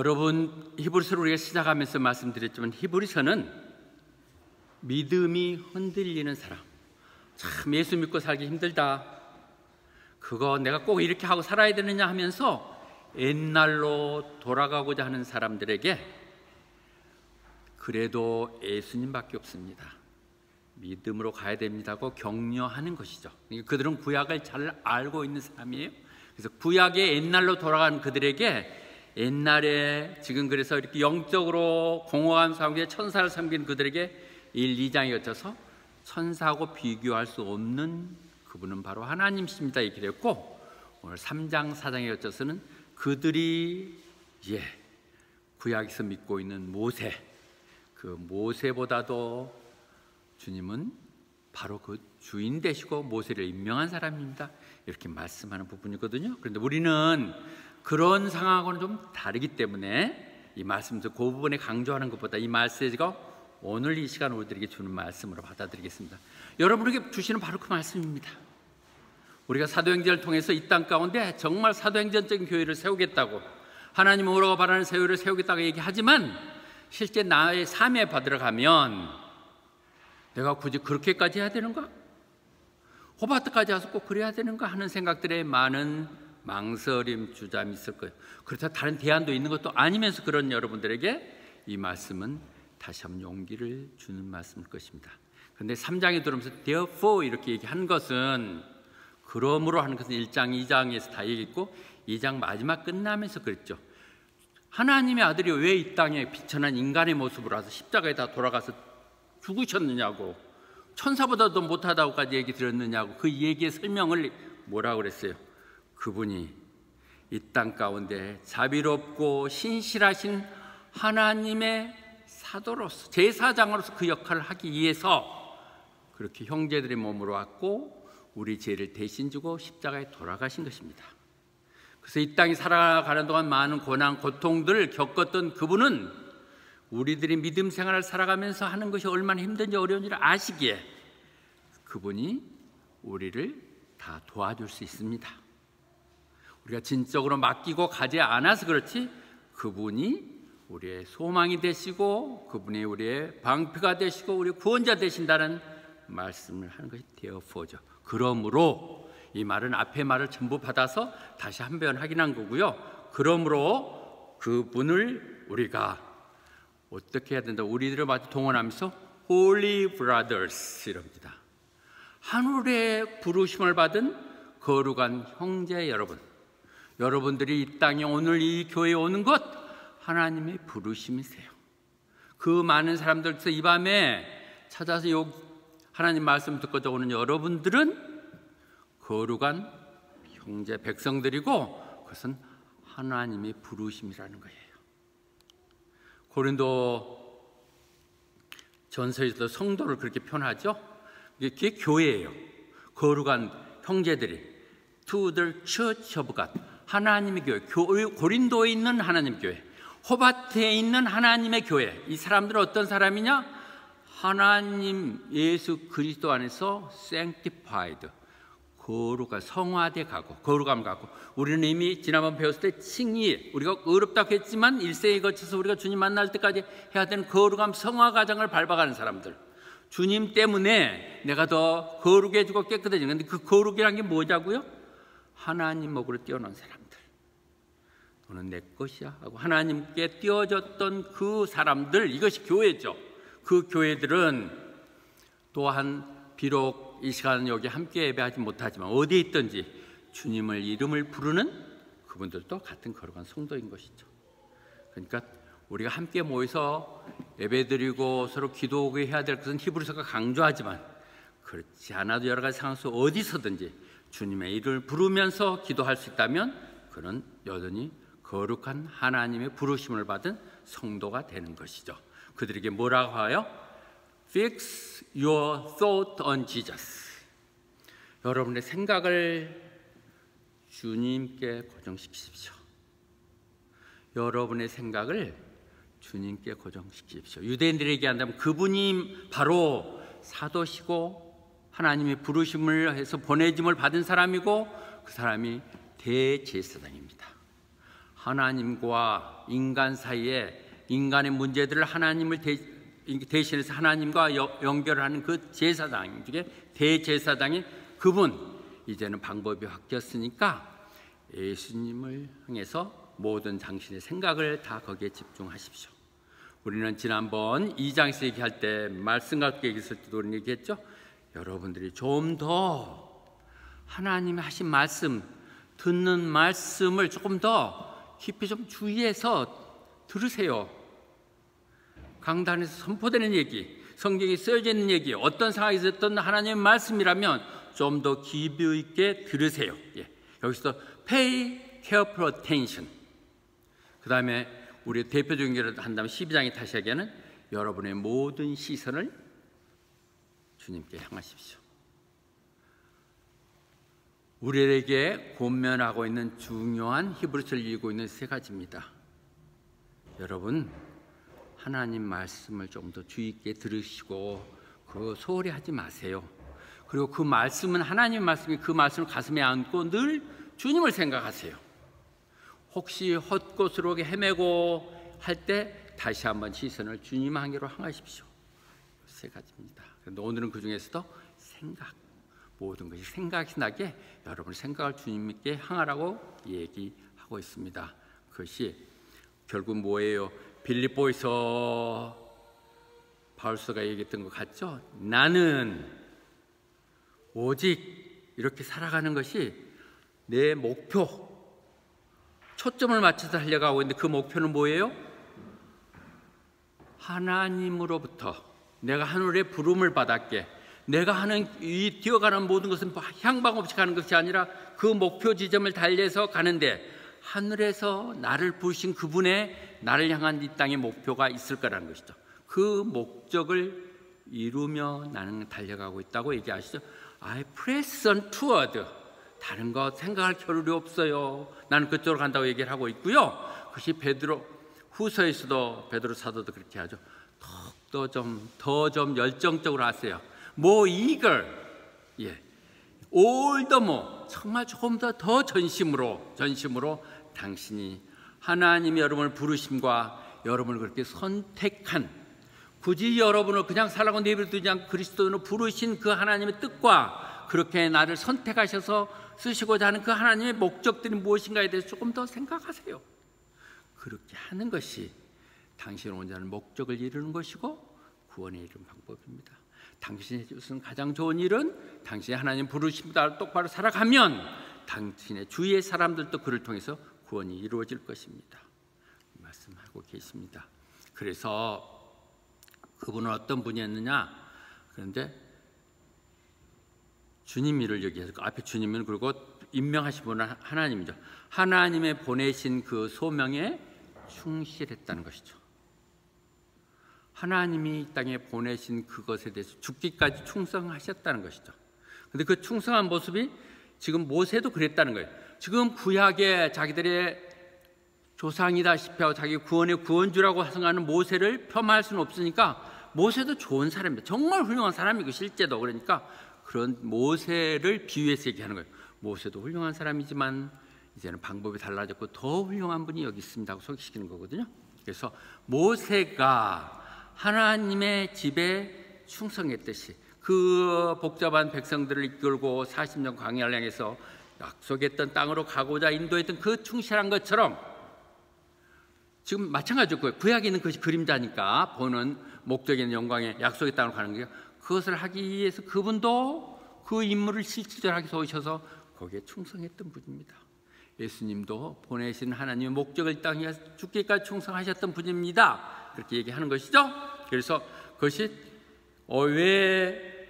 여러분, 히브리서를 우리가 시작하면서 말씀드렸지만 히브리서는 믿음이 흔들리는 사람, 참 예수 믿고 살기 힘들다, 그거 내가 꼭 이렇게 하고 살아야 되느냐 하면서 옛날로 돌아가고자 하는 사람들에게 그래도 예수님밖에 없습니다, 믿음으로 가야 됩니다고 격려하는 것이죠. 그들은 구약을 잘 알고 있는 사람이에요. 그래서 구약의 옛날로 돌아간 그들에게 옛날에 지금 그래서 이렇게 영적으로 공허한 상황에 천사를 섬긴 그들에게 1, 2장에 거쳐서 천사하고 비교할 수 없는 그분은 바로 하나님이십니다 이렇게 됐고, 오늘 3장, 4장에 거쳐서는 그들이 구약에서 믿고 있는 모세, 그 모세보다도 주님은 바로 그 주인 되시고 모세를 임명한 사람입니다 이렇게 말씀하는 부분이거든요. 그런데 우리는 그런 상황하고는 좀 다르기 때문에 이 말씀에서 그 부분에 강조하는 것보다 이 메시지가 오늘 이 시간 우리들에게 주는 말씀으로 받아들이겠습니다. 여러분에게 주시는 바로 그 말씀입니다. 우리가 사도행전을 통해서 이 땅 가운데 정말 사도행전적인 교회를 세우겠다고, 하나님 오라고 바라는 교회를 세우겠다고 얘기하지만 실제 나의 삶에 받으러 가면 내가 굳이 그렇게까지 해야 되는가? 호바트까지 와서 꼭 그래야 되는가 하는 생각들에 많은 망설임, 주저함이 있을 거예요. 그렇다고 다른 대안도 있는 것도 아니면서 그런 여러분들에게 이 말씀은 다시 한번 용기를 주는 말씀일 것입니다. 그런데 3장에 들어오면서 therefore 이렇게 얘기한 것은, 그러므로 하는 것은 1장, 2장에서 다 얘기했고 2장 마지막 끝나면서 그랬죠. 하나님의 아들이 왜 이 땅에 비천한 인간의 모습으로 와서 십자가에 다 돌아가서 죽으셨느냐고, 천사보다도 못하다고까지 얘기 들었느냐고, 그 얘기의 설명을 뭐라고 그랬어요? 그분이 이 땅 가운데 자비롭고 신실하신 하나님의 사도로서, 제사장으로서 그 역할을 하기 위해서 그렇게 형제들의 몸으로 왔고 우리 죄를 대신 지고 십자가에 돌아가신 것입니다. 그래서 이 땅에 살아가는 동안 많은 고난, 고통들을 겪었던 그분은 우리들이 믿음 생활을 살아가면서 하는 것이 얼마나 힘든지 어려운지를 아시기에 그분이 우리를 다 도와줄 수 있습니다. 우리가 진적으로 맡기고 가지 않아서 그렇지 그분이 우리의 소망이 되시고 그분이 우리의 방패가 되시고 우리의 구원자 되신다는 말씀을 하는 것이 therefore죠. 그러므로, 이 말은 앞에 말을 전부 받아서 다시 한 번 확인한 거고요. 그러므로 그분을 우리가 어떻게 해야 된다? 우리들을 마주 동원하면서 Holy Brothers 이럽니다. 하늘의 부르심을 받은 거룩한 형제 여러분, 여러분들이 이 땅에 오늘 이 교회에 오는 것 하나님의 부르심이세요. 그 많은 사람들께서 이 밤에 찾아서 하나님 말씀 듣고 오는 여러분들은 거룩한 형제 백성들이고 그것은 하나님의 부르심이라는 거예요. 고린도 전서에서도 성도를 그렇게 표현하죠. 이게 교회예요. 거룩한 형제들이 To the Church of God, 하나님의 교회, 고린도에 있는 하나님의 교회, 호바트에 있는 하나님의 교회. 이 사람들은 어떤 사람이냐? 하나님 예수 그리스도 안에서 sanctified, 거룩한 성화돼 가고 거룩함 갖고, 우리는 이미 지난번 배웠을 때 칭의, 우리가 어렵다고 했지만 일생에 거쳐서 우리가 주님 만날 때까지 해야 되는 거룩함 성화 과정을 밟아가는 사람들, 주님 때문에 내가 더 거룩해지고 깨끗해지는, 근데 그 거룩이란 게 뭐냐고요? 하나님 목으로 뛰어난 사람들, 너는 내 것이야 하고 하나님께 띄워졌던 그 사람들, 이것이 교회죠. 그 교회들은 또한 비록 이 시간은 여기 함께 예배하지 못하지만 어디에 있든지 주님을 이름을 부르는 그분들도 같은 거룩한 성도인 것이죠. 그러니까 우리가 함께 모여서 예배드리고 서로 기도하고 해야 될 것은 히브리서가 강조하지만, 그렇지 않아도 여러 가지 상황 속 어디서든지 주님의 이름을 부르면서 기도할 수 있다면 그는 여전히 거룩한 하나님의 부르심을 받은 성도가 되는 것이죠. 그들에게 뭐라고 하여? Fix your thought on Jesus. 여러분의 생각을 주님께 고정시키십시오. 여러분의 생각을 주님께 고정시키십시오. 유대인들에게 한다면 그분이 바로 사도시고 하나님의 부르심을 해서 보내짐을 받은 사람이고 그 사람이 대제사장입니다. 하나님과 인간 사이에 인간의 문제들을 하나님을 대신해서 하나님과 연결하는 그 제사장 중에 대제사장인 그분, 이제는 방법이 바뀌었으니까 예수님을 향해서 모든 당신의 생각을 다 거기에 집중하십시오. 우리는 지난번 2장에서 얘기할 때 말씀 갖고 얘기했을 때도 그런 얘기했죠. 여러분들이 좀 더 하나님이 하신 말씀, 듣는 말씀을 조금 더 깊이 좀 주의해서 들으세요. 강단에서 선포되는 얘기, 성경에 쓰여져 있는 얘기, 어떤 상황에서 어떤 하나님의 말씀이라면 좀 더 깊이 있게 들으세요. 여기서 pay careful attention. 그 다음에 우리 대표적인 예를 한다면 12장에 다시 얘기하는 여러분의 모든 시선을 주님께 향하십시오. 우리에게 권면하고 있는 중요한 히브리서를 읽고 있는 세 가지입니다. 여러분, 하나님 말씀을 좀 더 주의 있게 들으시고 그거 소홀히 하지 마세요. 그리고 그 말씀은 하나님 말씀이 그 말씀을 가슴에 안고 늘 주님을 생각하세요. 혹시 헛것으로 헤매고 할 때 다시 한번 시선을 주님 향기로 향하십시오. 세 가지입니다. 그런데 오늘은 그 중에서도 생각, 모든 것이 생각이 나게 여러분의 생각을 주님께 향하라고 얘기하고 있습니다. 그것이 결국 뭐예요? 빌립보에서 바울서가 얘기했던 것 같죠? 나는 오직 이렇게 살아가는 것이 내 목표, 초점을 맞춰서 달려가고 있는데 그 목표는 뭐예요? 하나님으로부터 내가 하늘의 부름을 받았게 내가 하는 이 뛰어가는 모든 것은 향방 없이 가는 것이 아니라 그 목표 지점을 달려서 가는데 하늘에서 나를 부르신 그분의 나를 향한 이 땅의 목표가 있을 거라는 것이죠. 그 목적을 이루며 나는 달려가고 있다고 얘기하시죠. I press on toward. 다른 거 생각할 겨를이 없어요. 나는 그쪽으로 간다고 얘기를 하고 있고요. 그것이 베드로 후서에서도 베드로 사도도 그렇게 하죠. 더 좀 열정적으로 하세요. More eager. all the more. 정말 조금 더 전심으로 당신이 하나님이 여러분을 부르심과 여러분을 그렇게 선택한, 굳이 여러분을 그냥 살라고 내버려두지 않고 그리스도로 부르신 그 하나님의 뜻과 그렇게 나를 선택하셔서 쓰시고자 하는 그 하나님의 목적들이 무엇인가에 대해서 조금 더 생각하세요. 그렇게 하는 것이 당신을 원하는 목적을 이루는 것이고 구원에 이르는 방법입니다. 당신의 무슨 가장 좋은 일은 당신의 하나님 부르심을 똑바로 살아가면 당신의 주위의 사람들도 그를 통해서 구원이 이루어질 것입니다. 말씀하고 계십니다. 그래서 그분은 어떤 분이었느냐? 그런데 주님이를 여기서 앞에 주님은 그리고 임명하신 분은 하나님이죠. 하나님의 보내신 그 소명에 충실했다는 것이죠. 하나님이 이 땅에 보내신 그것에 대해서 죽기까지 충성하셨다는 것이죠. 그런데 그 충성한 모습이 지금 모세도 그랬다는 거예요. 지금 구약에 자기들의 조상이다시피 하고 자기 구원의 구원주라고 하성하는 모세를 폄하할 수는 없으니까 모세도 좋은 사람입니다. 정말 훌륭한 사람이고 실제도 그러니까 그런 모세를 비유해서 얘기하는 거예요. 모세도 훌륭한 사람이지만 이제는 방법이 달라졌고 더 훌륭한 분이 여기 있습니다 하고 소개시키는 거거든요. 그래서 모세가 하나님의 집에 충성했듯이 그 복잡한 백성들을 이끌고 40년 광야를 향해서 약속했던 땅으로 가고자 인도했던 그 충실한 것처럼 지금 마찬가지일 거예요. 구약에 있는 것이 그림자니까 보는 목적인 영광의 약속의 땅으로 가는 거예요. 그것을 하기 위해서 그분도 그 임무를 실질적으로 하기 오셔서 거기에 충성했던 분입니다. 예수님도 보내신 하나님의 목적을 땅에 죽기까지 충성하셨던 분입니다. 그렇게 얘기하는 것이죠. 그래서 그것이 왜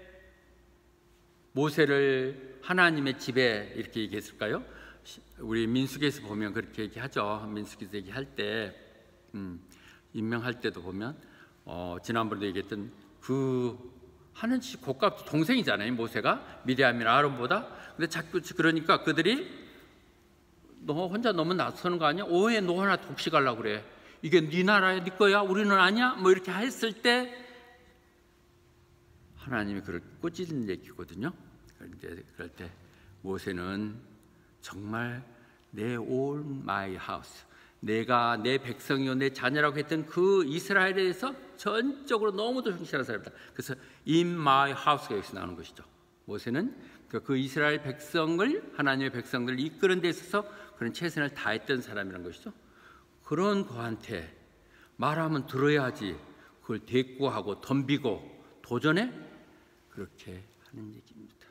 모세를 하나님의 집에 이렇게 얘기했을까요? 우리 민수기에서 보면 그렇게 얘기하죠. 민수기에서 얘기할 때 임명할 때도 보면 지난번에 얘기했던 그 하는 고값 동생이잖아요. 모세가 미리암이나 아론보다. 근데 자꾸 그러니까 그들이 너 혼자 너무 낯서는 거 아니야? 왜 너 하나 독식하려고 그래? 이게 네 나라야, 네 거야? 우리는 아니야? 뭐 이렇게 했을 때 하나님이 그를 꾸짖는 얘기거든요. 그럴 때 모세는 정말 내 all my house, 내가 내 백성이요 내 자녀라고 했던 그 이스라엘에 대해서 전적으로 너무도 충실한 사람이다. 그래서 in my house가 여기서 나오는 것이죠. 모세는 그 이스라엘 백성을, 하나님의 백성들을 이끄는 데 있어서 그런 최선을 다했던 사람이라는 것이죠. 그런 그한테 말하면 들어야지 그걸 대꾸하고 덤비고 도전해? 그렇게 하는 얘기입니다.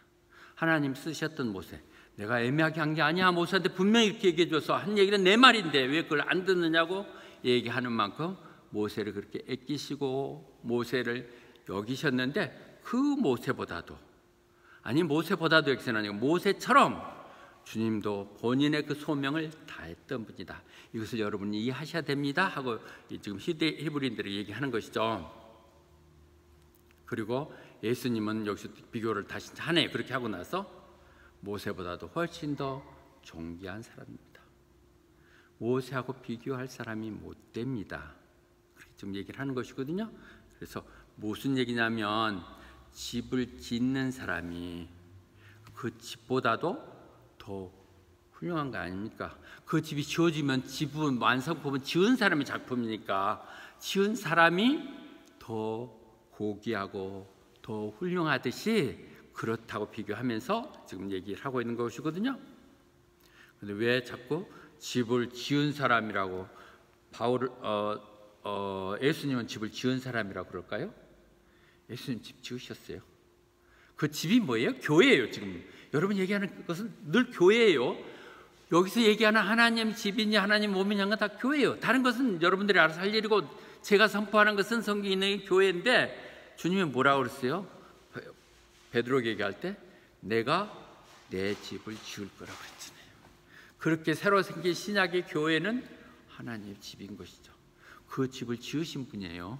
하나님 쓰셨던 모세, 내가 애매하게 한 게 아니야. 모세한테 분명히 이렇게 얘기해 줘서 한 얘기는 내 말인데 왜 그걸 안 듣느냐고 얘기하는 만큼 모세를 그렇게 아끼시고 모세를 여기셨는데, 그 모세보다도, 아니 모세보다도 여기서는 아니고 모세처럼 주님도 본인의 그 소명을 다했던 분이다. 이것을 여러분이 이해하셔야 됩니다 하고 지금 히브리인들이 얘기하는 것이죠. 그리고 예수님은 여기서 비교를 다시 하네. 그렇게 하고 나서 모세보다도 훨씬 더 존귀한 사람입니다. 모세하고 비교할 사람이 못 됩니다. 그렇게 좀 얘기를 하는 것이거든요. 그래서 무슨 얘기냐면, 집을 짓는 사람이 그 집보다도 더 훌륭한 거 아닙니까? 그 집이 지어지면 집은 완성품은 지은 사람의 작품이니까 지은 사람이 더 고귀하고 더 훌륭하듯이 그렇다고 비교하면서 지금 얘기를 하고 있는 것이거든요. 근데 왜 자꾸 집을 지은 사람이라고 예수님은 집을 지은 사람이라고 그럴까요? 예수님 집 지으셨어요. 그 집이 뭐예요? 교회예요. 지금 여러분 얘기하는 것은 늘 교회예요. 여기서 얘기하는 하나님 집이니 하나님 몸이니 한 건 다 교회예요. 다른 것은 여러분들이 알아서 할 일이고, 제가 선포하는 것은 성경에 있는 교회인데, 주님이 뭐라고 그랬어요? 베드로에게 얘기할 때 내가 내 집을 지을 거라고 그랬잖아요. 그렇게 새로 생긴 신약의 교회는 하나님의 집인 것이죠. 그 집을 지으신 분이에요.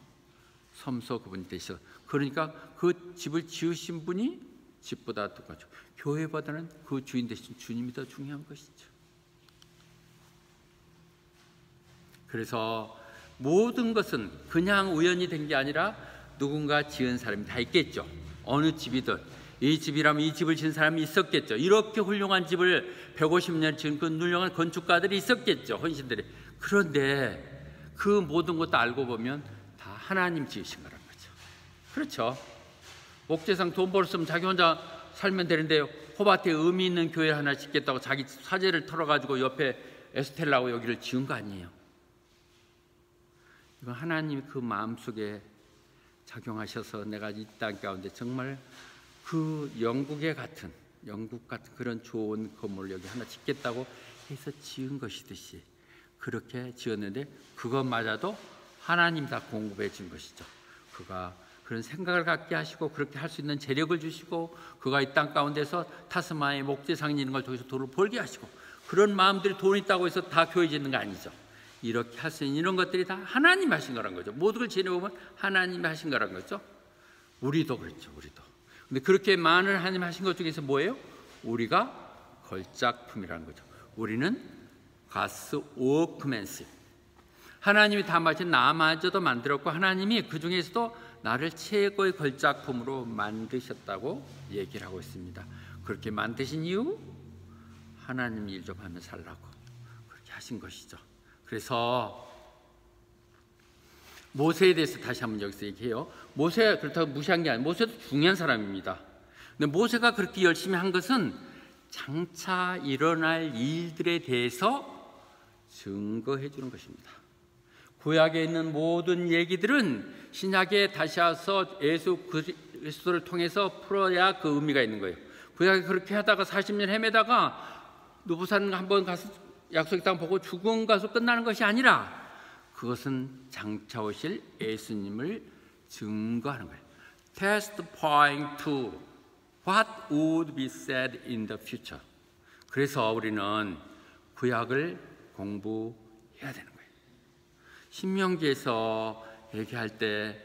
섬서 그분이 되셔. 그러니까 그 집을 지으신 분이 집보다 더 크죠. 교회보다는 그 주인 되신 주님이 더 중요한 것이죠. 그래서 모든 것은 그냥 우연히 된 게 아니라 누군가 지은 사람이 다 있겠죠. 어느 집이든 이 집이라면 이 집을 지은 사람이 있었겠죠. 이렇게 훌륭한 집을 150년 지은 그 훌륭한 건축가들이 있었겠죠. 헌신들이. 그런데 그 모든 것도 알고 보면 다 하나님 지으신 거란 거죠. 그렇죠. 목재상 돈 벌었으면 자기 혼자 살면 되는데 호밭에 의미 있는 교회 하나 짓겠다고 자기 사제를 털어가지고 옆에 에스텔라고 여기를 지은 거 아니에요. 이건 하나님이 그 마음속에 작용하셔서 내가 이 땅 가운데 정말 그 영국 같은 그런 좋은 건물을 여기 하나 짓겠다고 해서 지은 것이듯이 그렇게 지었는데, 그것마저도 하나님 다 공급해 준 것이죠. 그가 그런 생각을 갖게 하시고 그렇게 할 수 있는 재력을 주시고, 그가 이 땅 가운데서 타스마의 목재상이 있는 걸 통해서 돈을 벌게 하시고, 그런 마음들이 돈 있다고 해서 다 교회 짓는 거 아니죠. 이렇게 할 수 있는 이런 것들이 다 하나님 하신 거란 거죠. 모든 걸 지내보면 하나님이 하신 거란 거죠. 우리도 그렇죠. 우리도. 근데 그렇게 많은 하나님 하신 것 중에서 뭐예요? 우리가 걸작품이라는 거죠. 우리는 God's workmanship. 하나님이 다 마친 나마저도 만들었고, 하나님이 그 중에서도 나를 최고의 걸작품으로 만드셨다고 얘기를 하고 있습니다. 그렇게 만드신 이유? 하나님 일 좀 하며 살라고 그렇게 하신 것이죠. 그래서 모세에 대해서 다시 한번 여기서 얘기해요. 모세가 그렇다고 무시한 게 아니에요. 모세도 중요한 사람입니다. 근데 모세가 그렇게 열심히 한 것은 장차 일어날 일들에 대해서 증거해 주는 것입니다. 구약에 있는 모든 얘기들은 신약에 다시 와서 예수 그리스도를 통해서 풀어야 그 의미가 있는 거예요. 구약에 그렇게 하다가 40년 헤매다가 누부산 한번 가서 약속의 땅 보고 죽은 가서 끝나는 것이 아니라, 그것은 장차 오실 예수님을 증거하는 거예요. Testifying to what would be said in the future. 그래서 우리는 구약을 공부해야 되는 거예요. 신명기에서 얘기할 때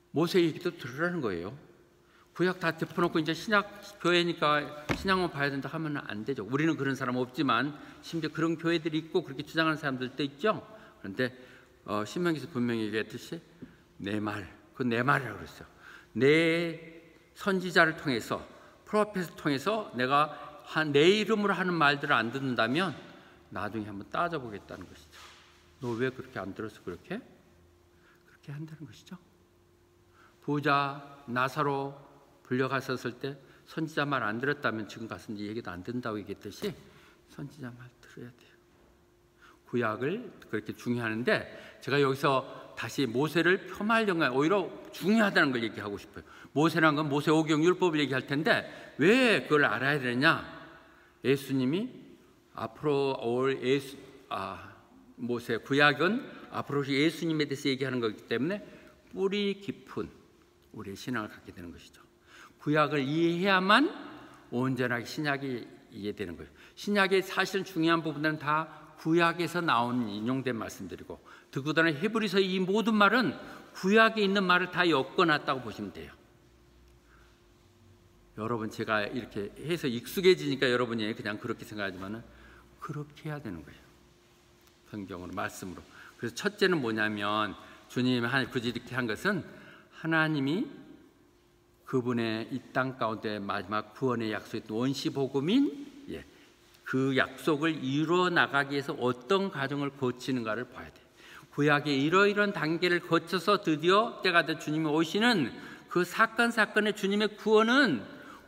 모세 얘기도 들으라는 거예요. 구약 다 덮어놓고 이제 신약 교회니까 신약만 봐야 된다 하면 안 되죠. 우리는 그런 사람 없지만 심지어 그런 교회들이 있고 그렇게 주장하는 사람들도 있죠. 그런데 신명기에서 분명히 얘기했듯이 내 말, 그 내 말이라고 그랬어요. 내 선지자를 통해서, 프로페트를 통해서 내가 내 이름으로 하는 말들을 안 듣는다면 나중에 한번 따져보겠다는 것이죠. 너 왜 그렇게 안 들어서 그렇게 한다는 것이죠. 부자 나사로 불려갔었을 때 선지자 말 안 들었다면 지금 가서 네 얘기도 안 듣는다고 얘기했듯이 선지자 말 들어야 돼요. 구약을 그렇게 중요하는데 제가 여기서 다시 모세를 폄하하려고 오히려 중요하다는 걸 얘기하고 싶어요. 모세란 건 모세오경 율법을 얘기할 텐데 왜 그걸 알아야 되느냐? 예수님이 앞으로 올 모세 구약은 앞으로 예수님에 대해서 얘기하는 거기 때문에 뿌리 깊은 우리의 신앙을 갖게 되는 것이죠. 구약을 이해해야만 온전하게 신약이 이해되는 거예요. 신약의 사실 중요한 부분들은 다 구약에서 나온 인용된 말씀들이고 더구나 히브리서 이 모든 말은 구약에 있는 말을 다 엮어놨다고 보시면 돼요. 여러분 제가 이렇게 해서 익숙해지니까 여러분이 그냥 그렇게 생각하지만은 그렇게 해야 되는 거예요. 성경으로 말씀으로. 그래서 첫째는 뭐냐면 주님이 굳이 이렇게 한 것은 하나님이 그분의 이 땅 가운데 마지막 구원의 약속했던 원시복음인 그 약속을 이루어 나가기 위해서 어떤 과정을 거치는가를 봐야 돼요. 구약의 이러이러한 단계를 거쳐서 드디어 때가 돼 주님이 오시는 그 사건의 주님의 구원은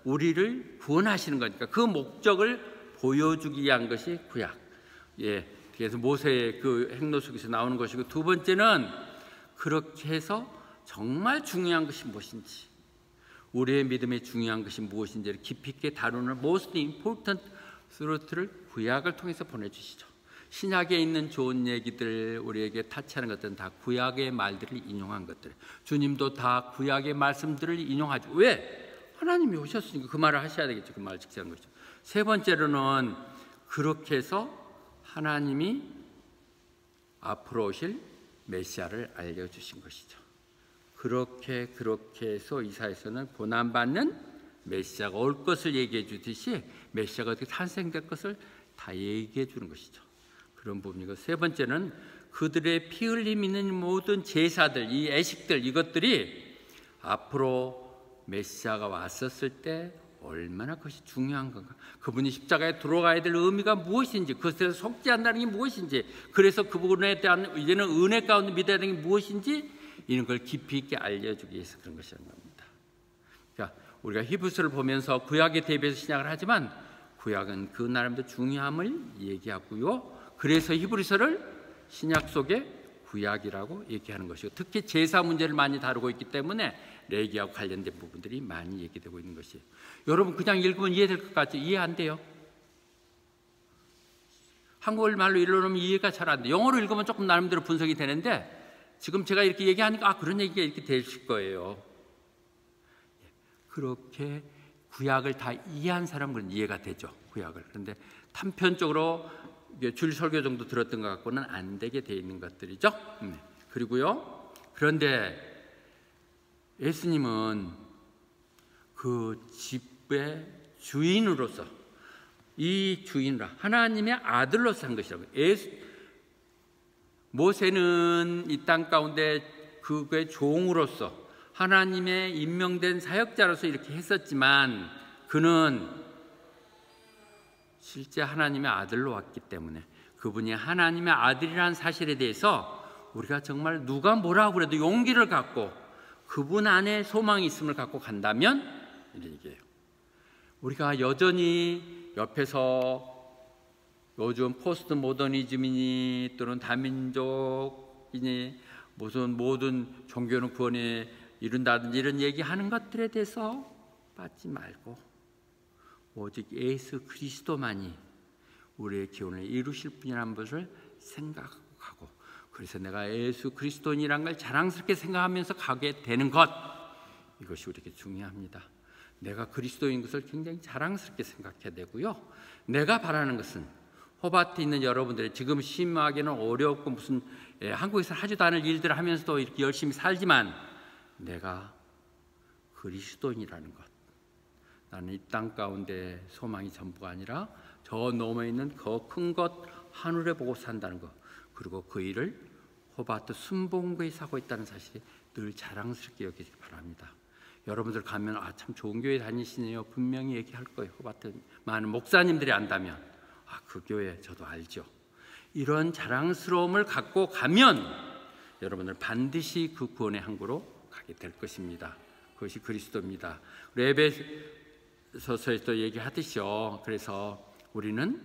우리를 구원하시는 거니까 그 목적을 보여주기 위한 것이 구약. 그래서 모세의 그 행로속에서 나오는 것이고 두 번째는 그렇게 해서 정말 중요한 것이 무엇인지 우리의 믿음의 중요한 것이 무엇인지를 깊이 있게 다루는 most important truth를 구약을 통해서 보내주시죠. 신약에 있는 좋은 얘기들 우리에게 타치하는 것들은 다 구약의 말들을 인용한 것들. 주님도 다 구약의 말씀들을 인용하죠. 왜? 하나님이 오셨으니까 그 말을 하셔야 되겠죠. 그 말을 직시하는 거죠. 세 번째로는 그렇게 해서 하나님이 앞으로 오실 메시아를 알려주신 것이죠. 그렇게 해서 이사야서는 고난받는 메시아가 올 것을 얘기해 주듯이 메시아가 어떻게 탄생될 것을 다 얘기해 주는 것이죠. 그런 부분이고 세 번째는 그들의 피 흘림 있는 모든 제사들, 이 애식들 이것들이 앞으로 메시아가 왔었을 때 얼마나 그것이 중요한 건가, 그분이 십자가에 들어가야 될 의미가 무엇인지, 그것에서 속지 않는다는 게 무엇인지, 그래서 그분에 대한 이제는 은혜 가운데 믿어야 되는 게 무엇인지 이런 걸 깊이 있게 알려주기 위해서 그런 것이라는 겁니다. 그러니까 우리가 히브리서를 보면서 구약에 대비해서 신약을 하지만 구약은 그 나름대로 중요함을 얘기하고요. 그래서 히브리서를 신약 속에 구약이라고 얘기하는 것이고 특히 제사 문제를 많이 다루고 있기 때문에 레위기하고 관련된 부분들이 많이 얘기되고 있는 것이에요. 여러분 그냥 읽으면 이해될 것 같죠? 이해 안 돼요. 한국말로 읽어놓으면 이해가 잘 안 돼요. 영어로 읽으면 조금 나름대로 분석이 되는데 지금 제가 이렇게 얘기하니까 그런 얘기가 이렇게 되실 거예요. 그렇게 구약을 다 이해한 사람은 이해가 되죠. 구약을. 그런데 단편적으로 줄 설교 정도 들었던 것 갖고는 안 되게 돼 있는 것들이죠. 그리고요. 그런데 예수님은 그 집의 주인으로서 이 주인으로 하나님의 아들로서 한 것이라고. 모세는 이 땅 가운데 그의 종으로서 하나님의 임명된 사역자로서 이렇게 했었지만 그는 실제 하나님의 아들로 왔기 때문에 그분이 하나님의 아들이라는 사실에 대해서 우리가 정말 누가 뭐라고 그래도 용기를 갖고 그분 안에 소망이 있음을 갖고 간다면 이런 얘기예요. 우리가 여전히 옆에서 요즘 포스트 모더니즘이니 또는 다민족이니 무슨 모든 종교는 구원에 이룬다든지 이런 얘기하는 것들에 대해서 빠지지 말고 오직 예수 그리스도만이 우리의 기원을 이루실 분이라는 것을 생각하고 그래서 내가 예수 그리스도인이라는 걸 자랑스럽게 생각하면서 가게 되는 것, 이것이 우리에게 중요합니다. 내가 그리스도인 것을 굉장히 자랑스럽게 생각해야 되고요. 내가 바라는 것은 호밭에 있는 여러분들이 지금 심하게는 어렵고 무슨 한국에서 하지도 않을 일들을 하면서도 이렇게 열심히 살지만 내가 그리스도인이라는 것, 나는 이 땅 가운데 소망이 전부가 아니라 저 너머에 있는 더 큰 것 하늘에 보고 산다는 것, 그리고 그 일을 호바트 순봉구에 사고 있다는 사실이 늘 자랑스럽게 여기기 바랍니다. 여러분들 가면 참 좋은 교회 다니시네요. 분명히 얘기할 거예요. 호바트 많은 목사님들이 안다면 그 교회 저도 알죠. 이런 자랑스러움을 갖고 가면 여러분들 반드시 그 구원의 항구로 가게 될 것입니다. 그것이 그리스도입니다. 에베소서에 또 얘기하듯이요. 그래서 우리는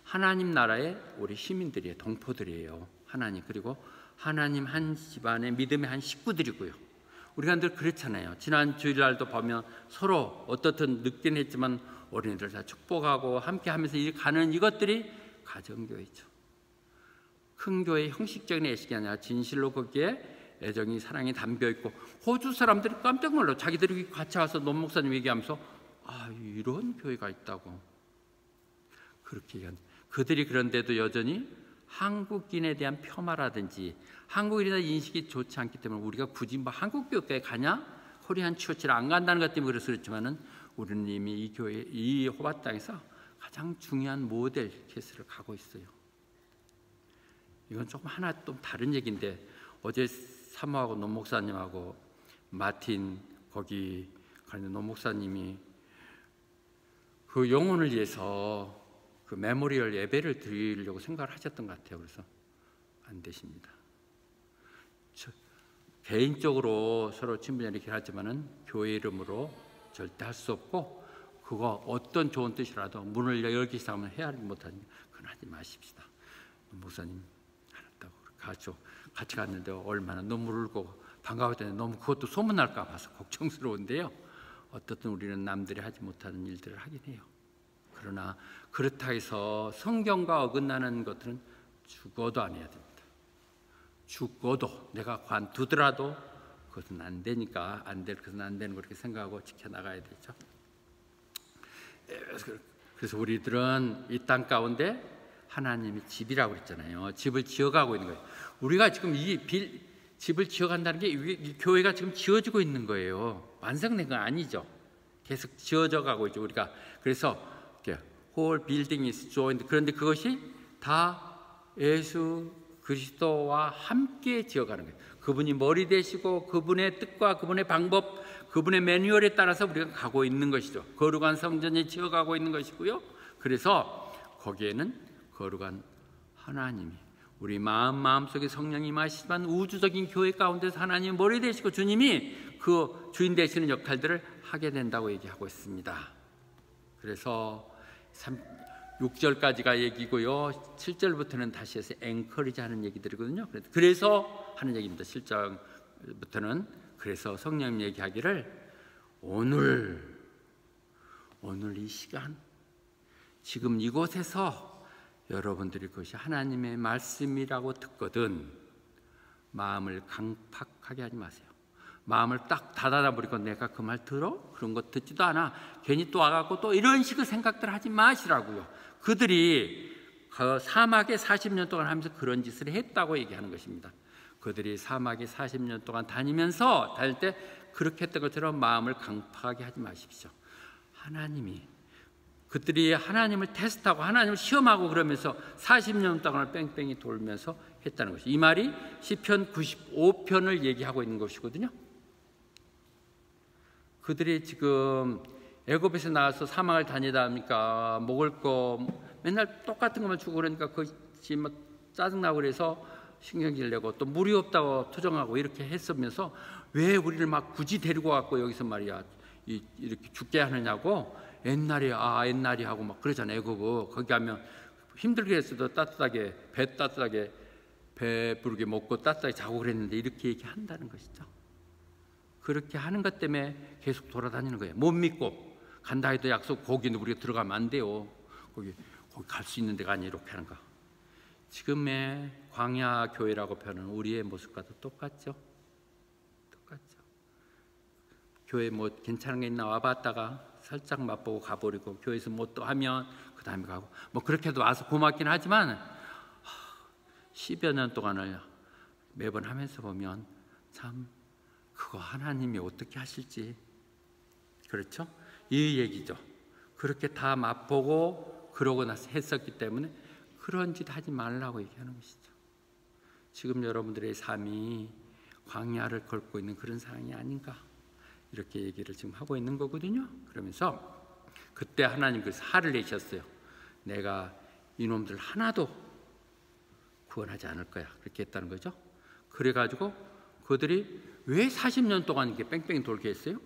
하나님 나라의 우리 시민들이에요. 동포들이에요. 하나님, 그리고 하나님 한 집안의 믿음의 한 식구들이고요. 우리가 늘 그렇잖아요. 지난 주일날도 보면 서로 어떻든 늦긴 했지만 어린이들 다 축복하고 함께 하면서 가는 이것들이 가정교회죠. 큰 교회의 형식적인 애식이 아니라 진실로 거기에 애정이 사랑이 담겨있고, 호주 사람들이 깜짝 놀라 자기들이 같이 와서 논 목사님 얘기하면서 이런 교회가 있다고 그렇게 얘기한. 그들이 그런데도 여전히 한국인에 대한 폄하라든지 한국인에 대한 인식이 좋지 않기 때문에 우리가 굳이 한국 교회에 가냐, 코리안 처치를 안 간다는 것 때문에 그렇지만은 우리는 이미 이 교회, 이 호바 땅에서 가장 중요한 모델 케이스를 가고 있어요. 이건 조금 하나 또 다른 얘기인데, 어제 사모하고 논 목사님하고 마틴 거기 가는 논 목사님이 그 영혼을 위해서 그 메모리얼 예배를 드리려고 생각을 하셨던 것 같아요. 그래서 안 되십니다. 개인적으로 서로 친분이 이렇게 하지만은 교회 이름으로 절대 할 수 없고, 그거 어떤 좋은 뜻이라도 문을 열기 시작하면 헤아리지 못하니 그건 하지 마십시다. 목사님 알았다고 같이 갔는데 얼마나 눈물 흘고 반가웠더니 너무 그것도 소문날까 봐서 걱정스러운데요. 어떻든 우리는 남들이 하지 못하는 일들을 하긴 해요. 그러나 그렇다 해서 성경과 어긋나는 것들은 죽어도 안 해야 됩니다. 죽어도 내가 관두더라도 그것은 안 되니까 안 될 것은 안 되는 거 그렇게 생각하고 지켜나가야 되죠. 그래서 우리들은 이 땅 가운데 하나님이 집이라고 그랬잖아요. 집을 지어가고 있는 거예요. 우리가 지금 집을 지어간다는 게 이 교회가 지금 지어지고 있는 거예요. 완성된 건 아니죠. 계속 지어져 가고 있죠. 우리가 그래서 whole building is joined. 그런데 그것이 다 예수 그리스도와 함께 지어가는 거예요. 그분이 머리 되시고 그분의 뜻과 그분의 방법, 그분의 매뉴얼에 따라서 우리가 가고 있는 것이죠. 거룩한 성전이 지어가고 있는 것이고요. 그래서 거기에는 거룩한 하나님이 우리 마음속에 성령이 임하시지만 우주적인 교회 가운데서 하나님이 머리 되시고 주님이 그 주인 되시는 역할들을 하게 된다고 얘기하고 있습니다. 그래서 6절까지가 얘기고요. 7절부터는 다시 해서 앵커리지 하는 얘기들이거든요. 그래서 하는 얘기입니다. 7절부터는 그래서 성령님 얘기하기를 오늘 이 시간 지금 이곳에서 여러분들이 그것이 하나님의 말씀이라고 듣거든 마음을 강팍하게 하지 마세요. 마음을 딱 닫아버리고 내가 그 말 들어? 그런 거 듣지도 않아. 괜히 또 와갖고 또 이런 식의 생각들 하지 마시라고요. 그들이 그 사막에 40년 동안 하면서 그런 짓을 했다고 얘기하는 것입니다. 그들이 사막에 40년 동안 다니면서 다닐 때 그렇게 했던 것처럼 마음을 강팍하게 하지 마십시오. 그들이 하나님을 테스트하고 하나님을 시험하고 그러면서 40년 동안을 뺑뺑이 돌면서 했다는 것이, 이 말이 시편 95편을 얘기하고 있는 것이거든요. 그들이 지금 애굽에서 나와서 사막을 다니다 하니까 먹을 거 맨날 똑같은 것만 주고 그러니까 그것이 막 짜증나고 그래서 신경질 내고 또 물이 없다고 투정하고 이렇게 했으면서 왜 우리를 막 굳이 데리고 왔고 여기서 말이야 이렇게 죽게 하느냐고 옛날이 하고 막 그러잖아요. 애굽 거기 가면 힘들게 했어도 따뜻하게 배 부르게 먹고 따뜻하게 자고 그랬는데 이렇게 얘기한다는 것이죠. 그렇게 하는 것 때문에 계속 돌아다니는 거예요. 못 믿고 간다 해도 약속 거기는 우리가 들어가면 안 돼요. 거기 갈 수 있는 데가 아니 이렇게 하는 거. 지금의 광야 교회라고 표현하는 우리의 모습과도 똑같죠. 교회 뭐 괜찮은 게 있나 와봤다가 살짝 맛보고 가버리고 교회에서 뭐 또 하면 그 다음에 가고 뭐 그렇게 해도 와서 고맙긴 하지만 10여 년 동안을 매번 하면서 보면 참 그거 하나님이 어떻게 하실지, 그렇죠? 이 얘기죠. 그렇게 다 맛보고 그러고 나서 했었기 때문에 그런 짓 하지 말라고 얘기하는 것이죠. 지금 여러분들의 삶이 광야를 걸고 있는 그런 상황이 아닌가 이렇게 얘기를 지금 하고 있는 거거든요. 그러면서 그때 하나님께서 화를 내셨어요. 내가 이놈들 하나도 구원하지 않을 거야. 그렇게 했다는 거죠. 그래가지고 그들이 왜 40년 동안 이렇게 뺑뺑이 돌게 했어요?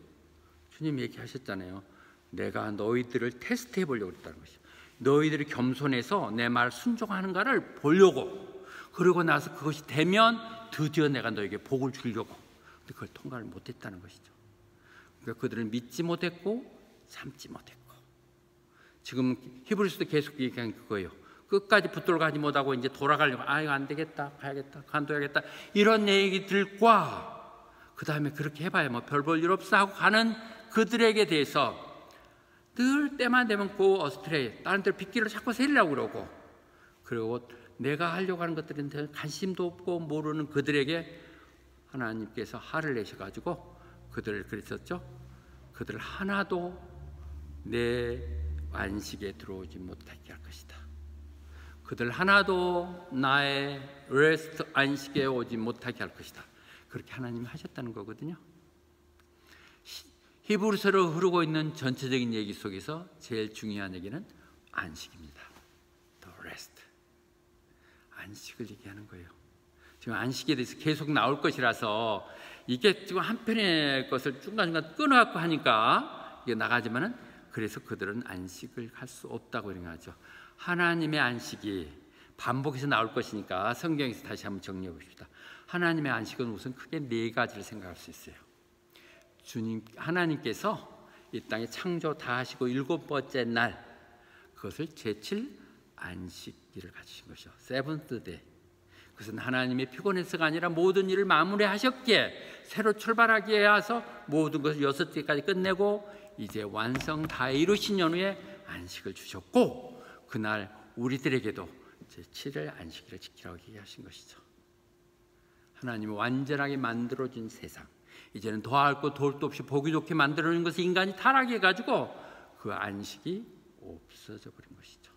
주님 얘기하셨잖아요. 내가 너희들을 테스트해 보려고 했다는 것이죠. 너희들이 겸손해서 내 말 순종하는가를 보려고. 그러고 나서 그것이 되면 드디어 내가 너에게 복을 주려고. 근데 그걸 통과를 못했다는 것이죠. 그러니까 그들을 믿지 못했고 참지 못했고. 지금 히브리서도 계속 얘기한 그거예요. 끝까지 붙들어 가지 못하고 이제 돌아가려고, 이거 안 되겠다, 가야겠다, 간둬야겠다, 이런 얘기들과 그 다음에 그렇게 해봐야 뭐 별 볼 일 없어 하고 가는 그들에게 대해서 늘 때만 되면 그 어스트레이, 다른 데로 빗길을 자꾸 세리려고 그러고, 그리고 내가 하려고 하는 것들인데 관심도 없고 모르는 그들에게 하나님께서 화를 내셔가지고 그들을 그랬었죠. 그들 하나도 내 안식에 들어오지 못하게 할 것이다. 그들 하나도 나의 레스트 안식에 오지 못하게 할 것이다. 그렇게 하나님이 하셨다는 거거든요. 히브리서로 흐르고 있는 전체적인 얘기 속에서 제일 중요한 얘기는 안식입니다. The rest. 안식을 얘기하는 거예요. 지금 안식에 대해서 계속 나올 것이라서 이게 지금 한편의 것을 중간중간 끊어갖고 하니까 이게 나가지만은, 그래서 그들은 안식을 할 수 없다고 얘기하죠. 하나님의 안식이 반복해서 나올 것이니까 성경에서 다시 한번 정리해 봅시다. 하나님의 안식은 우선 크게 네 가지를 생각할 수 있어요. 하나님께서 이 땅에 창조 다 하시고 7번째 날, 그것을 제7 안식일을 가지신 것이죠. 세븐스 데이. 그것은 하나님의 피곤해서가 아니라 모든 일을 마무리하셨기에 새로 출발하기에 해서 모든 것을 6대까지 끝내고 이제 완성 다 이루신 연후에 안식을 주셨고, 그날 우리들에게도 제7일 안식일을 지키라고 얘기하신 것이죠. 하나님이 완전하게 만들어준 세상, 이제는 더할 것 더할 것 없이 보기 좋게 만들어진 것을 인간이 타락해가지고 그 안식이 없어져 버린 것이죠.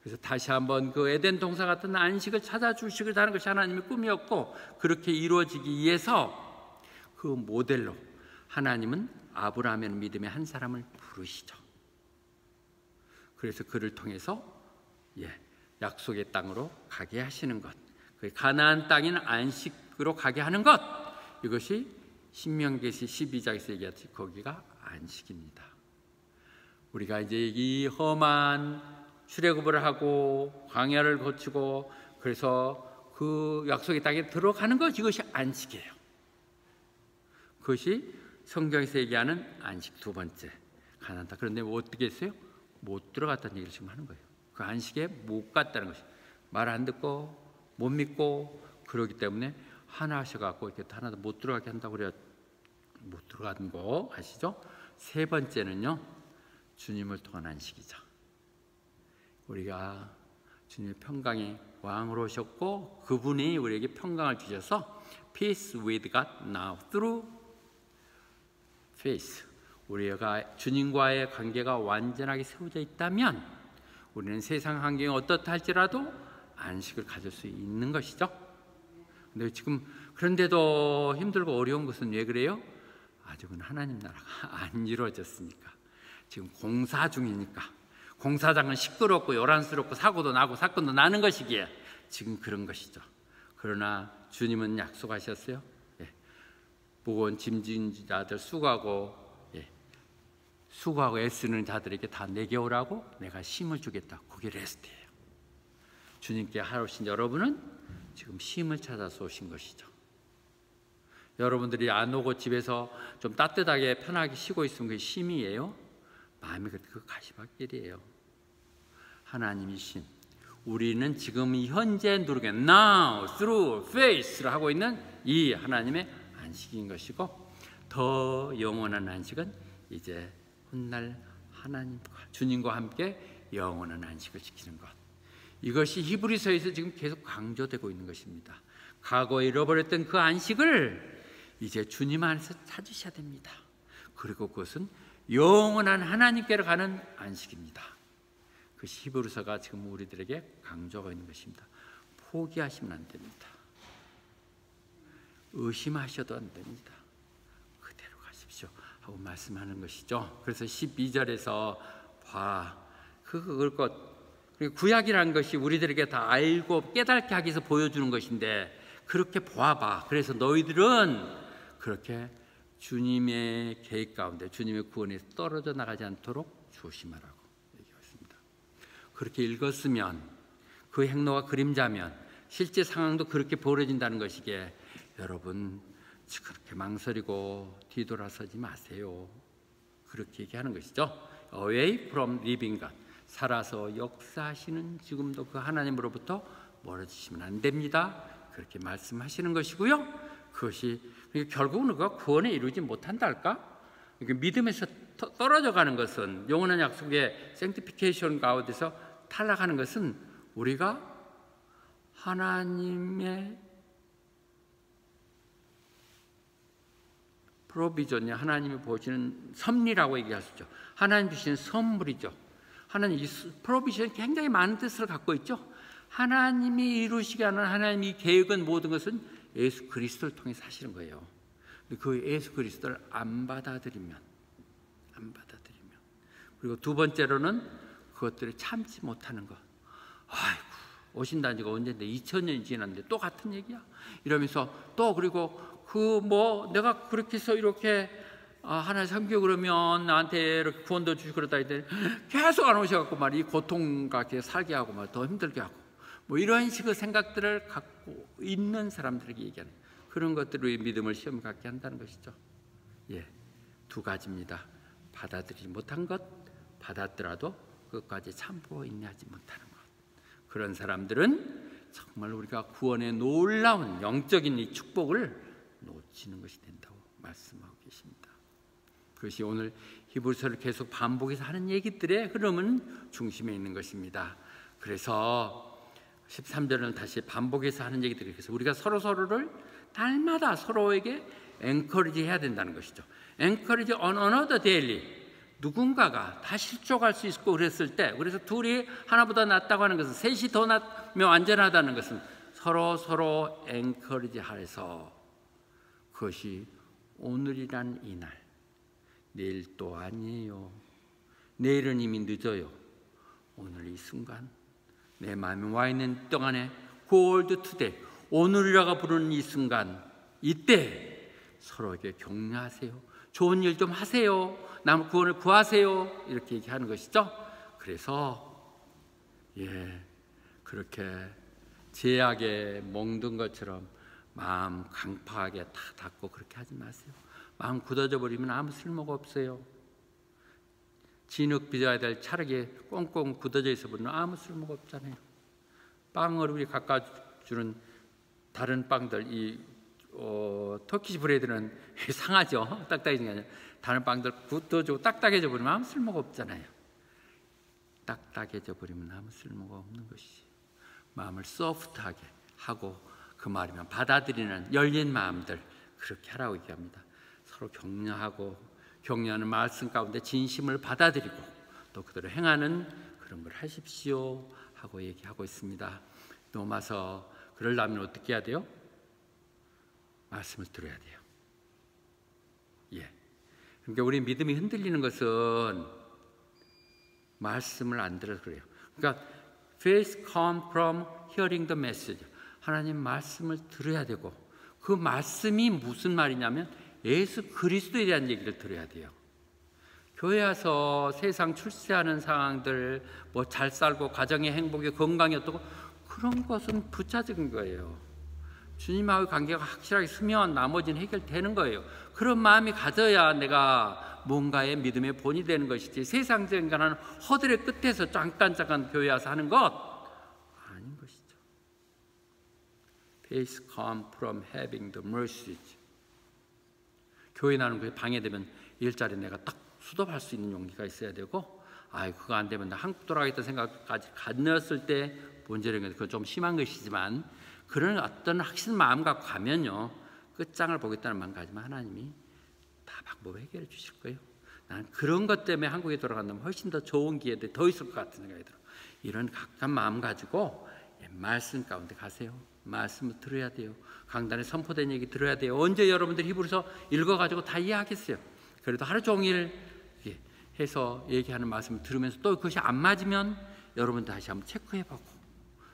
그래서 다시 한번 그 에덴 동산 같은 안식을 찾아주시겠다는 것이 하나님의 꿈이었고, 그렇게 이루어지기 위해서 그 모델로 하나님은 아브라함의 믿음의 한 사람을 부르시죠. 그래서 그를 통해서 약속의 땅으로 가게 하시는 것, 그 가나안 땅인 안식으로 가게 하는 것, 이것이 신명기시 12장에서 얘기했듯이 거기가 안식입니다. 우리가 이제 이 험한 출애굽을 하고 광야를 거치고 그래서 그 약속의 땅에 들어가는 것, 이것이 안식이에요. 그것이 성경에서 얘기하는 안식 두 번째, 가나안 땅. 그런데 뭐 어떻게 했어요? 못 들어갔다는 얘기를 지금 하는 거예요. 그 안식에 못 갔다는 것이, 말 안 듣고 못 믿고 그러기 때문에 하나 하셔갖고 이렇게 하나도 못 들어가게 한다고 그래야 못 들어가는 거 아시죠? 세 번째는요, 주님을 통한 안식이죠. 우리가 주님의 평강의 왕으로 오셨고 그분이 우리에게 평강을 주셔서 Peace with God now through faith. 우리가 주님과의 관계가 완전하게 세워져 있다면 우리는 세상 환경이 어떻다 할지라도 안식을 가질 수 있는 것이죠. 근데 지금 그런데도 힘들고 어려운 것은 왜 그래요? 아직은 하나님 나라가 안 이루어졌으니까. 지금 공사 중이니까. 공사장은 시끄럽고 요란스럽고 사고도 나고 사건도 나는 것이기에 지금 그런 것이죠. 그러나 주님은 약속하셨어요. 무거운 짐진 자들 수고하고 애쓰는 자들에게 다 내게 오라고 내가 쉼을 주겠다. 그게 레스트예요. 주님께 하루신 여러분은 지금 쉼을 찾아서 오신 것이죠. 여러분들이 안 오고 집에서 좀 따뜻하게 편하게 쉬고 있으면 그게 쉼이에요? 마음이 그 가시밭길이에요. 하나님이 쉼. 우리는 지금 이 현재 누르게 now through faith를 하고 있는 이 하나님의 안식인 것이고, 더 영원한 안식은 이제 훗날 하나님과 주님과 함께 영원한 안식을 지키는 것. 이것이 히브리서에서 지금 계속 강조되고 있는 것입니다. 과거에 잃어버렸던 그 안식을 이제 주님 안에서 찾으셔야 됩니다. 그리고 그것은 영원한 하나님께로 가는 안식입니다. 그 히브리서가 지금 우리들에게 강조하고 있는 것입니다. 포기하시면 안 됩니다. 의심하셔도 안 됩니다. 그대로 가십시오 하고 말씀하는 것이죠. 그래서 12절에서 봐. 그걸 그리고 구약이라는 것이 우리들에게 다 알고 깨닫게 하기 위해서 보여주는 것인데 그렇게 보아봐. 그래서 너희들은 그렇게 주님의 계획 가운데 주님의 구원에서 떨어져 나가지 않도록 조심하라고 얘기했습니다. 그렇게 읽었으면 그 행로가 그림자면 실제 상황도 그렇게 벌어진다는 것이기에 여러분 그렇게 망설이고 뒤돌아서지 마세요. 그렇게 얘기하는 것이죠. Away from living God. 살아서 역사하시는 지금도 그 하나님으로부터 멀어지시면 안 됩니다. 그렇게 말씀하시는 것이고요. 그것이 결국은 그가 구원에 이루지 못한다 할까? 믿음에서 떨어져 가는 것은 영원한 약속의 sanctification 가운데서 탈락하는 것은 우리가 하나님의 프로비전이 하나님이 보시는 섭리라고 얘기할 수 있죠. 하나님 주시는 선물이죠. 하나님 이 프로비전이 굉장히 많은 뜻을 갖고 있죠. 하나님이 이루시게 하는 하나님의 계획은 모든 것은 예수 그리스도를 통해 사시는 거예요. 그 예수 그리스도를 안 받아들이면 그리고 두 번째로는 그것들을 참지 못하는 것. 아이고 오신다는 지가 언젠데 2000년이 지났는데 또 같은 얘기야 이러면서 또 그리고 내가 그렇게 해서 이렇게 하나님 섬겨 그러면 나한테 이렇게 구원도 주시고 그러다 했더니 계속 안 오셔갖고 이 고통과 살게 하고 더 힘들게 하고 이런 식의 생각들을 갖고 있는 사람들에게 얘기하는 그런 것들로 믿음을 시험 갖게 한다는 것이죠. 예, 두 가지입니다. 받아들이지 못한 것, 받았더라도 끝까지 참고 인내하지 못하는 것. 그런 사람들은 정말 우리가 구원의 놀라운 영적인 이 축복을 놓치는 것이 된다고 말씀하고 계십니다. 그것이 오늘 히브리서를 계속 반복해서 하는 얘기들의 흐름은 중심에 있는 것입니다. 그래서 13절은 다시 반복해서 하는 얘기들이 그래서 우리가 서로를 날마다 서로에게 엔커리지 해야 된다는 것이죠. 엔커리지 on another daily. 누군가가 다 실족할 수 있고 그랬을 때 그래서 둘이 하나보다 낫다고 하는 것은 셋이 더 낫면 안전하다는 것은 서로 엔커리지 하여서 그것이 오늘이란 이날 내일 또 아니에요. 내일은 이미 늦어요. 오늘 이 순간 내 마음에 와 있는 동안에 골드 투데이 오늘이라고 부르는 이 순간 이때 서로에게 격려하세요. 좋은 일 좀 하세요. 남 구원을 구하세요. 이렇게 얘기하는 것이죠. 그래서 그렇게 제약에 멍든 것처럼 마음 강팍하게 다 닫고 그렇게 하지 마세요. 마음 굳어져 버리면 아무 쓸모가 없어요. 진흙 빚어야 될 찰흙에 꽁꽁 굳어져 있어 버리면 아무 쓸모가 없잖아요. 빵을 우리 깎아주는 다른 빵들 터키시 브레드는 상하죠. 딱딱해진 게 아니라 다른 빵들 굳어지고 딱딱해져 버리면 아무 쓸모가 없잖아요. 딱딱해져 버리면 아무 쓸모가 없는 것이지. 마음을 소프트하게 하고 그 말이면 받아들이는 열린 마음들 그렇게 하라고 얘기합니다. 서로 격려하는 말씀 가운데 진심을 받아들이고 또 그대로 행하는 그런 걸 하십시오 하고 얘기하고 있습니다. 넘어서 그러려면 어떻게 해야 돼요? 말씀을 들어야 돼요. 그러니까 우리 믿음이 흔들리는 것은 말씀을 안 들어서 그래요. 그러니까 faith comes from hearing the message. 하나님 말씀을 들어야 되고 그 말씀이 무슨 말이냐면 예수 그리스도에 대한 얘기를 들어야 돼요. 교회 와서 세상 출세하는 상황들 잘 살고 가정의 행복이 건강이 어떻고 그런 것은 부차적인 거예요. 주님하고의 관계가 확실하게 서면 나머지는 해결되는 거예요. 그런 마음이 가져야 내가 뭔가의 믿음의 본이 되는 것이지 세상적인 거는 허들의 끝에서 잠깐 교회 와서 하는 것 아닌 것이죠. Faith comes from having the mercies. 교회 나는 그게 방해되면 일자리 내가 딱 수dob할 수 있는 용기가 있어야 되고 그거 안 되면 나 한국 돌아가겠다는 생각까지 가졌을 때 문제라는 건 그건 좀 심한 것이지만 그런 어떤 확신 마음 갖고 가면요 끝장을 보겠다는 마음 가지면 하나님이 다 방법 해결해 주실 거예요. 나는 그런 것 때문에 한국에 돌아간다면 훨씬 더 좋은 기회들이 더 있을 것 같은 생각이 들어요. 이런 각각 마음 가지고 말씀 가운데 가세요. 말씀을 들어야 돼요. 강단에 선포된 얘기 들어야 돼요. 언제 여러분들 히브리서 읽어가지고 다 이해하겠어요. 그래도 하루 종일 해서 얘기하는 말씀을 들으면서 또 그것이 안 맞으면 여러분 다시 한번 체크해보고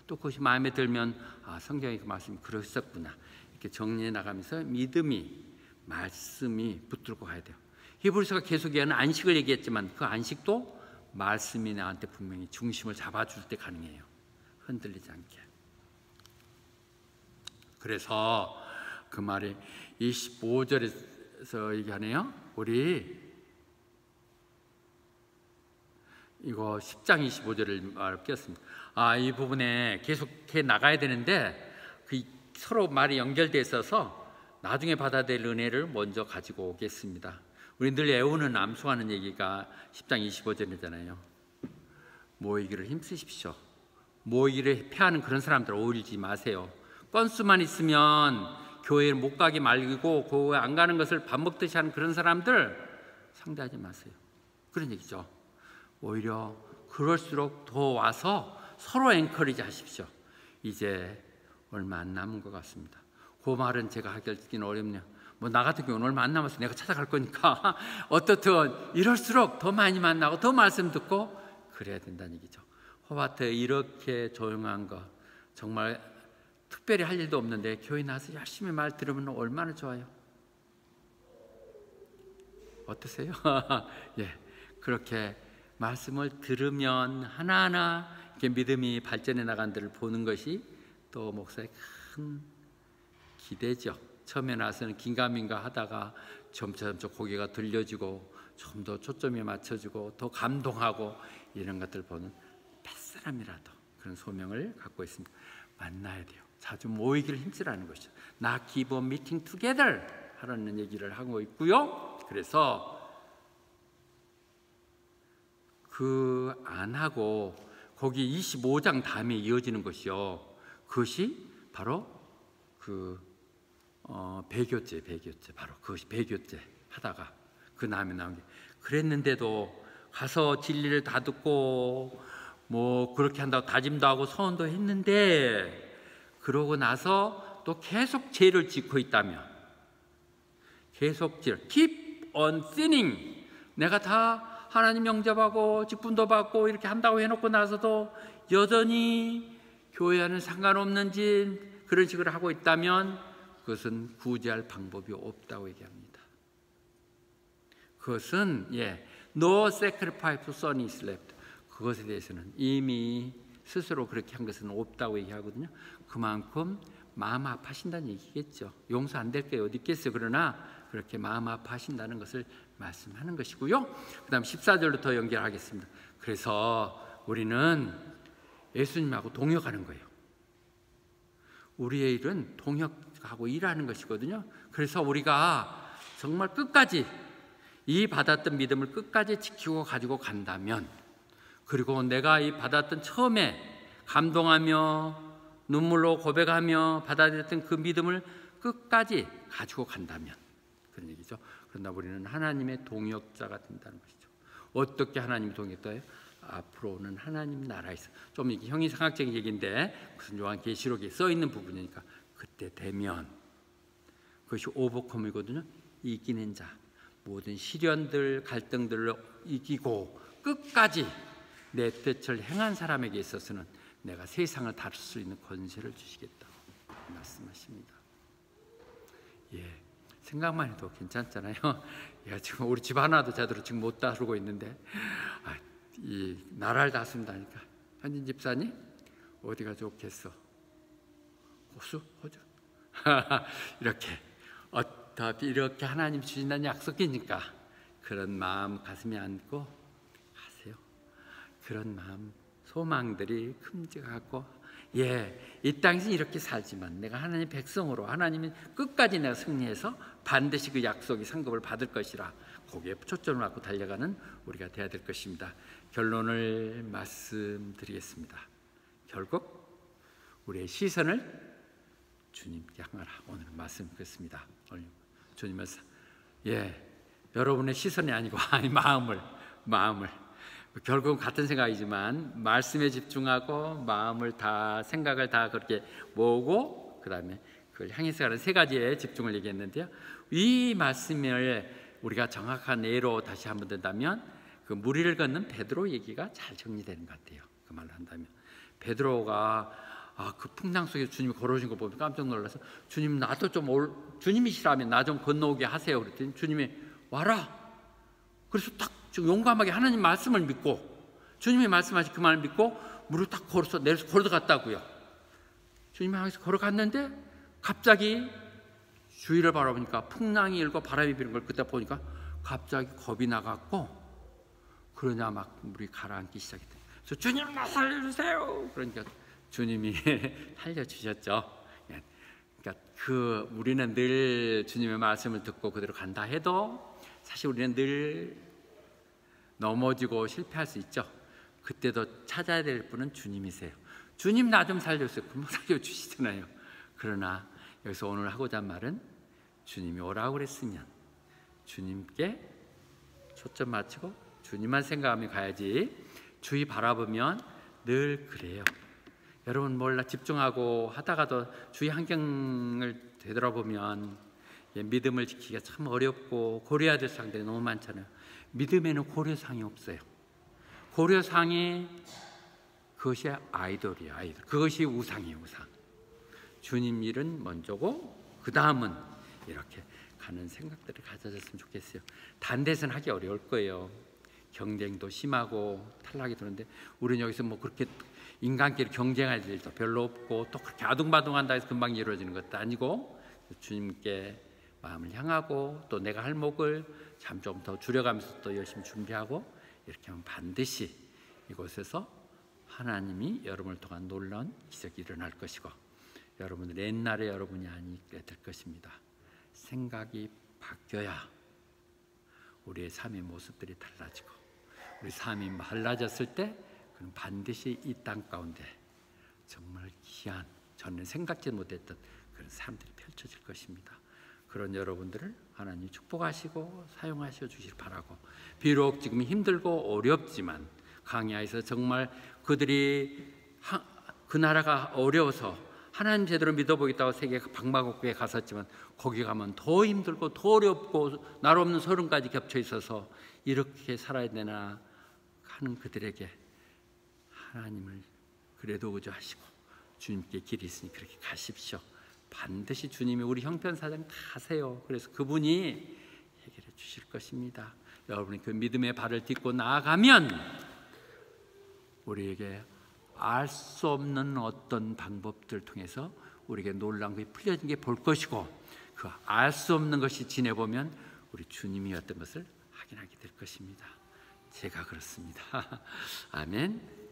또 그것이 마음에 들면 성경의 그 말씀이 그랬었구나 이렇게 정리해 나가면서 믿음이 말씀이 붙들고 가야 돼요. 히브리서가 계속 얘기하는 안식을 얘기했지만 그 안식도 말씀이 나한테 분명히 중심을 잡아줄 때 가능해요. 흔들리지 않게. 그래서 그 말이 25절에서 얘기하네요. 우리 이거 10장 25절을 말을 끼웠습니다. 이 부분에 계속해 나가야 되는데 그 서로 말이 연결되어 있어서 나중에 받아야 될 은혜를 먼저 가지고 오겠습니다. 우리 늘 애우는 암송하는 얘기가 10장 25절이잖아요. 모이기를 힘쓰십시오. 모이기를 패하는 그런 사람들 어울리지 마세요. 건수만 있으면 교회에 못 가게 말고 교회 안 가는 것을 밥 먹듯이 하는 그런 사람들 상대하지 마세요. 그런 얘기죠. 오히려 그럴수록 더 와서 서로 엔커리지 하십시오. 이제 얼마 안 남은 것 같습니다. 그 말은 제가 하기는 어렵네요. 나 같은 경우는 얼마 안 남아서 내가 찾아갈 거니까 어떻든 이럴수록 더 많이 만나고 더 말씀 듣고 그래야 된다는 얘기죠. 호바트에 이렇게 조용한 거 정말 특별히 할 일도 없는데 교회 나와서 열심히 말 들으면 얼마나 좋아요. 어떠세요? 예, 그렇게 말씀을 들으면 하나하나 이렇게 믿음이 발전해 나간 데를 보는 것이 또 목사의 큰 기대죠. 처음에 나서는 긴가민가 하다가 점점 고개가 들려지고 좀 더 초점이 맞춰지고 더 감동하고 이런 것들 보는 뱃사람이라도 그런 소명을 갖고 있습니다. 만나야 돼요. 자주 모이기를 힘쓰라는 것이죠. 나 기브 미팅 투게더 하라는 얘기를 하고 있고요. 그래서 그 안 하고 거기 25장 다음에 이어지는 것이요. 그것이 바로 그 배교제 바로 그것이 배교제 하다가 그 다음에 나온 게 그랬는데도 가서 진리를 다 듣고 뭐 그렇게 한다고 다짐도 하고 서원도 했는데 그러고 나서 또 계속 죄를 짓고 있다면 계속 keep on sinning 내가 다 하나님 영접하고 직분도 받고 이렇게 한다고 해놓고 나서도 여전히 교회와는 상관없는 짓 그런 식으로 하고 있다면 그것은 구제할 방법이 없다고 얘기합니다. 그것은 no sacrifice son is left 그것에 대해서는 이미 스스로 그렇게 한 것은 없다고 얘기하거든요. 그만큼 마음 아파하신다는 얘기겠죠. 용서 안 될 게 어디 있겠어요. 그러나 그렇게 마음 아파하신다는 것을 말씀하는 것이고요. 그 다음 14절로 더 연결하겠습니다. 그래서 우리는 예수님하고 동역하는 거예요. 우리의 일은 동역하고 일하는 것이거든요. 그래서 우리가 정말 끝까지 이 받았던 믿음을 끝까지 지키고 가지고 간다면 그리고 내가 이 받았던 처음에 감동하며 눈물로 고백하며 받아들였던 그 믿음을 끝까지 가지고 간다면 그런 얘기죠. 그러나 우리는 하나님의 동역자가 된다는 것이죠. 어떻게 하나님 동역자예요? 앞으로는 하나님 나라에서 좀 이게 형이상학적인 얘기인데 무슨 요한계시록에 써 있는 부분이니까 그때 되면 그것이 오버컴이거든요. 이기는 자 모든 시련들 갈등들을 이기고 끝까지 내 뜻을 행한 사람에게 있어서는 내가 세상을 다룰 수 있는 권세를 주시겠다고 말씀하십니다. 생각만 해도 괜찮잖아요. 지금 우리 집 하나도 제대로 지금 못 다루고 있는데 이 나라를 다룬다니까. 현진 집사님 어디가 좋겠어? 호수? 호주? 이렇게 어차피 이렇게 하나님 주신다는 약속이니까 그런 마음 가슴에 안고 가세요. 그런 마음 소망들이 큼직하고 이 땅에서 이렇게 살지만 내가 하나님 백성으로 하나님이 끝까지 내가 승리해서 반드시 그 약속이 상급을 받을 것이라 거기에 초점을 갖고 달려가는 우리가 되어야 될 것입니다. 결론을 말씀드리겠습니다. 결국 우리의 시선을 주님께 향하라. 오늘 말씀 그렇습니다. 오늘 주님은 여러분의 시선이 아니고 마음을 결국은 같은 생각이지만 말씀에 집중하고 마음을 다 생각을 다 그렇게 모으고 그 다음에 그걸 향해서 가는 세 가지의 집중을 얘기했는데요. 이 말씀을 우리가 정확한 예로 다시 한번 든다면 그 무리를 걷는 베드로 얘기가 잘 정리되는 것 같아요. 그 말로 한다면 베드로가 그 풍랑 속에 주님이 걸어오신 거 보면 깜짝 놀라서 주님 나도 좀 주님이시라면 나 좀 건너오게 하세요. 그랬더니 주님이 와라. 그래서 딱 용감하게 하나님 말씀을 믿고 주님이 말씀하신 그 말을 믿고 물을 딱 걸어서 내려서 걸어갔다고요. 주님이 향해서 걸어갔는데 갑자기 주위를 바라보니까 풍랑이 일고 바람이 비는 걸 그때 보니까 갑자기 겁이 나갔고 그러냐 막 물이 가라앉기 시작했대. 그래서 주님 나 살려주세요. 그러니까 주님이 살려주셨죠. 그러니까 우리는 늘 주님의 말씀을 듣고 그대로 간다 해도 사실 우리는 늘 넘어지고 실패할 수 있죠. 그때도 찾아야 될 분은 주님이세요. 주님 나 좀 살려주세요. 금방 살려주시잖아요. 그러나 여기서 오늘 하고자 한 말은 주님이 오라고 그랬으면 주님께 초점 맞추고 주님만 생각하며 가야지. 주위 바라보면 늘 그래요. 여러분 몰라 집중하고 하다가도 주위 환경을 되돌아보면 믿음을 지키기가 참 어렵고 고려해야 될 사항들이 너무 많잖아요. 믿음에는 고려사항이 없어요. 고려사항이 그것이 아이돌이에요. 아이돌. 그것이 우상이에요. 우상. 주님 일은 먼저고 그 다음은 이렇게 가는 생각들을 가져졌으면 좋겠어요. 다른 데서는 하기 어려울 거예요. 경쟁도 심하고 탈락이 드는데 우리는 여기서 뭐 그렇게 인간끼리 경쟁할 일도 별로 없고 또 그렇게 아둥바둥한다 해서 금방 이루어지는 것도 아니고 주님께 마음을 향하고 또 내가 할 몫을 참 좀 더 줄여가면서 또 열심히 준비하고 이렇게 하면 반드시 이곳에서 하나님이 여러분을 통한 놀라운 기적이 일어날 것이고 여러분들 옛날에 여러분이 아니게 될 것입니다. 생각이 바뀌어야 우리의 삶의 모습들이 달라지고 우리 삶이 달라졌을 때 그는 반드시 이 땅 가운데 정말 귀한 전에 생각지 못했던 그런 삶들이 펼쳐질 것입니다. 그런 여러분들을 하나님 축복하시고 사용하셔 주시길 바라고 비록 지금 힘들고 어렵지만 강야에서 정말 그들이 그 나라가 어려워서 하나님 제대로 믿어보겠다고 세계 방방곡곡에 갔었지만 거기 가면 더 힘들고 더 어렵고 날 없는 서름까지 겹쳐 있어서 이렇게 살아야 되나 하는 그들에게 하나님을 그래도 의지하시고 주님께 길이 있으니 그렇게 가십시오. 반드시 주님이 우리 형편사정 다 아세요. 그래서 그분이 해결해 주실 것입니다. 여러분이 그 믿음의 발을 딛고 나아가면 우리에게 알 수 없는 어떤 방법들 통해서 우리에게 놀라운 것이 풀려진 게 볼 것이고 그 알 수 없는 것이 지내보면 우리 주님이었던 것을 확인하게 될 것입니다. 제가 그렇습니다. 아멘.